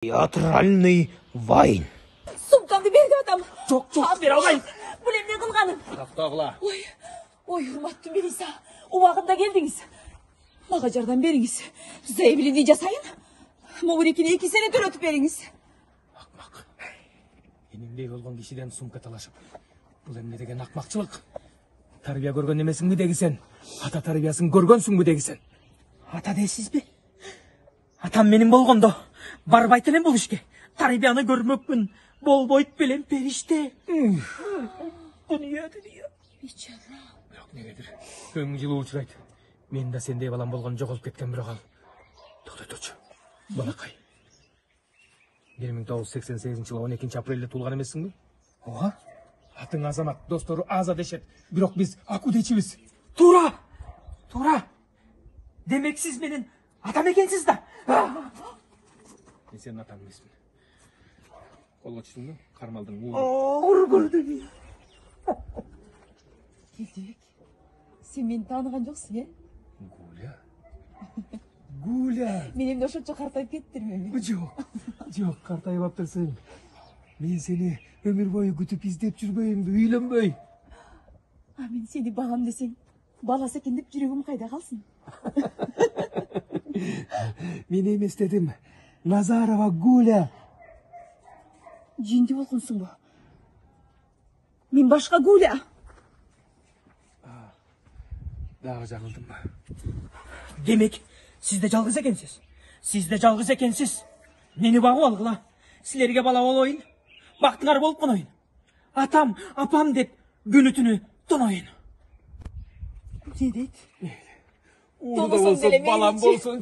Театральный вайн. Сумкамды берді атам. Жоқ, бер алайын. Білем не қылғаным. Тақтағыла. Ой, урматтым Белиса. Уақытында келдіңіз. Маға жардан беріңіз. Заявление жасайын. Моврекіне 2 сene төлетіп беріңіз. Ақмақ. Енеңдей болған кешеден сумка талашып. Бұл емне деген ақмақшылық. Тарбия көрген емесің бі дегісен? Ата тарбиясын көргөнсің бі дегісен? Ата дейсіз бе? Атам менің болғанда барбайтылен бұл ішке. Тарбияны көрмөкпін. Бол бойт белен періште. Дүния. Бичара. Жоқ, негедір. Өң жылы ұшырайды. Мен да сендей балам болған жоғалып кеткен бір оғал. Тоқтатушы. Балақай. 1988 жылы 12 апрелде туылған емессің бе? Оға? Атың азамат, достору аза дешет. Бирок біз аку дечибиз. Тура! Демек сіз менің атам екенсіз да. Мен сенің атам емеспін. Қолға түштің бе? Қармалдың уылы. Ауыр көрдім. Келдік. Сен мені таныған жоқсың, Гуля. Мен емді ошончо қартайып кеттірмеме. Жоқ, қартайып аптырсың. Мен сені өмір бойы күтіп іздеп жүрбеймін, үйленбей. Мен сені бағам десең, баласы екен деп жүрегім қайда қалсын? Мен емес дедім. Назарова Гуля. Жинді болғансың ба? Мен башқа Гуля. Дағы жаңылдым ба? Демек, сіз де жалғыз екенсіз. Мені бағу алғыла. Сілерге бала болойын. Бақтыңар болып қонойын. Атам, апам деп күні-түні тонойын. Не дейді? Уырда болсын, балам болсын.